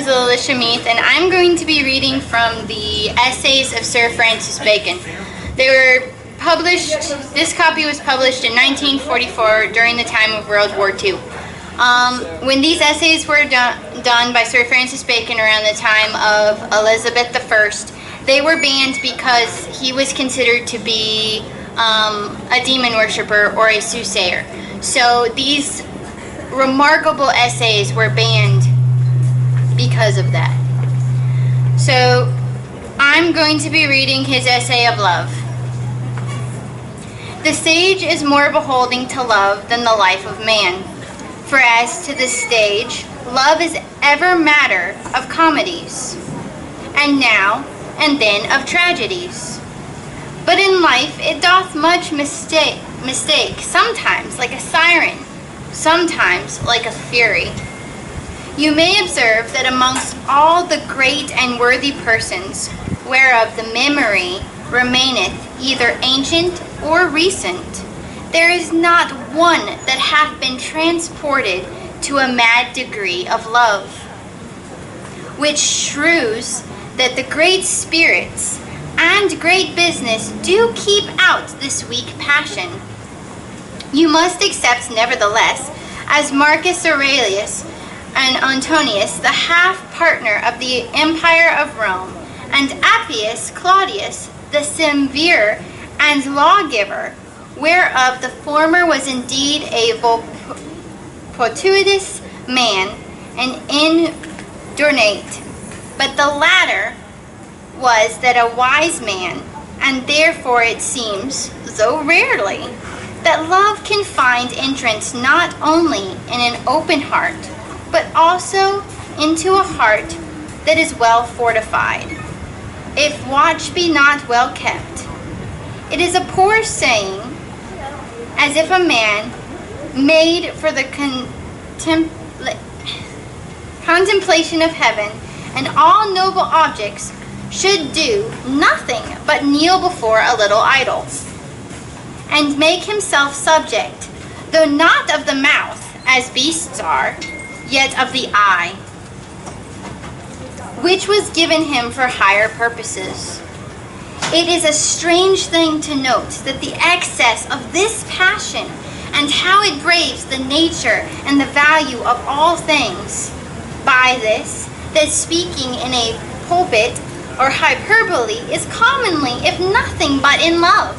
is Alycia Mieth, and I'm going to be reading from the Essays of Sir Francis Bacon. They were published, this copy was published in 1944 during the time of World War II. When these essays were done by Sir Francis Bacon around the time of Elizabeth I, they were banned because he was considered to be a demon worshiper or a soothsayer. So these remarkable essays were banned because of that. So I'm going to be reading his essay of love. The sage is more beholding to love than the life of man. For as to the stage, love is ever matter of comedies, and now and then of tragedies. But in life it doth much mistake, sometimes like a siren, sometimes like a fury. You may observe that amongst all the great and worthy persons, whereof the memory remaineth either ancient or recent, there is not one that hath been transported to a mad degree of love, which shews that the great spirits and great business do keep out this weak passion. You must accept nevertheless, as Marcus Aurelius and Antonius, the half-partner of the Empire of Rome, and Appius Claudius, the semvier and lawgiver, whereof the former was indeed a fortuitous man and indornate, but the latter was that a wise man, and therefore it seems, though rarely, that love can find entrance not only in an open heart, but also into a heart that is well fortified. If watch be not well kept, it is a poor saying, as if a man made for the contemplation of heaven and all noble objects should do nothing but kneel before a little idol, and make himself subject, though not of the mouth, as beasts are, yet of the eye, which was given him for higher purposes. It is a strange thing to note that the excess of this passion and how it braves the nature and the value of all things, by this, that speaking in a pulpit or hyperbole is commonly, if nothing but in love.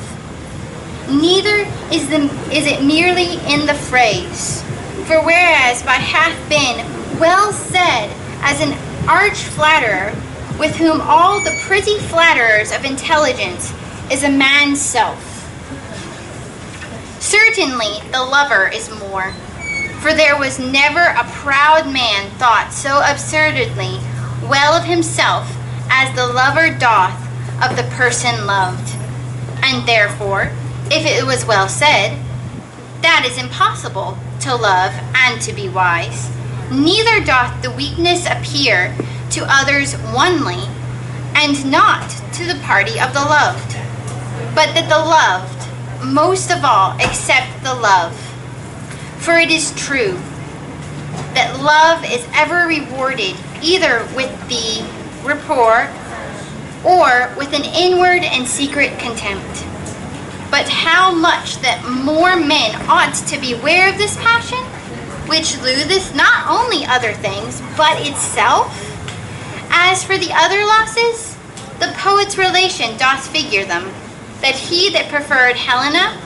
Neither is it merely in the phrase. For whereas by hath been well said as an arch flatterer, with whom all the pretty flatterers of intelligence is a man's self. Certainly the lover is more, for there was never a proud man thought so absurdly well of himself as the lover doth of the person loved. And therefore, if it was well said, that is impossible to love and to be wise, neither doth the weakness appear to others only, and not to the party of the loved, but that the loved most of all accept the love. For it is true that love is ever rewarded either with the rapport or with an inward and secret contempt. But how much that more men ought to beware of this passion, which loseth not only other things, but itself? As for the other losses, the poet's relation doth figure them, that he that preferred Helena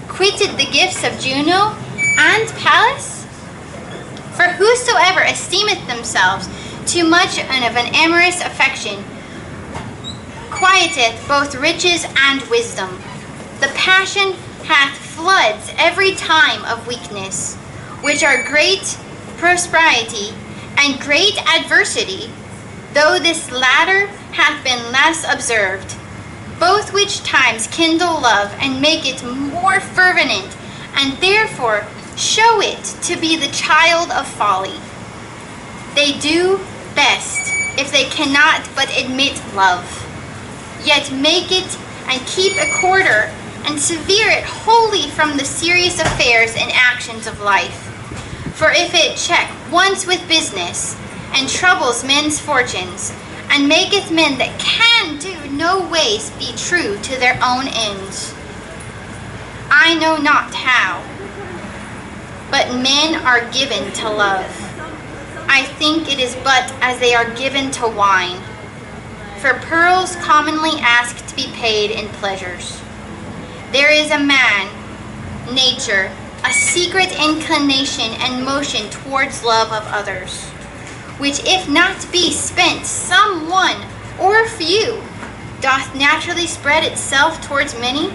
quitted the gifts of Juno and Pallas. For whosoever esteemeth themselves too much of an amorous affection quieteth both riches and wisdom. The passion hath floods every time of weakness, which are great prosperity and great adversity, though this latter hath been less observed, both which times kindle love and make it more fervent, and therefore show it to be the child of folly. They do best if they cannot but admit love, yet make it and keep a quarter and sever it wholly from the serious affairs and actions of life. For if it check once with business, and troubles men's fortunes, and maketh men that can do no ways be true to their own ends. I know not how, but men are given to love. I think it is but as they are given to wine. For pearls commonly ask to be paid in pleasures. There is a man, nature, a secret inclination and motion towards love of others, which if not be spent some one or few, doth naturally spread itself towards many,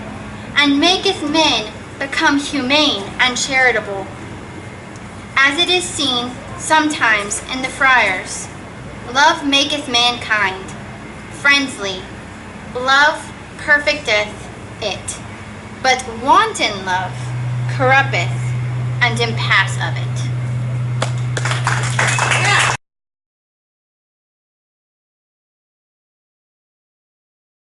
and maketh men become humane and charitable. As it is seen sometimes in the friars, love maketh mankind friendly, love perfecteth it, but wanton love corrupteth and impasse of it.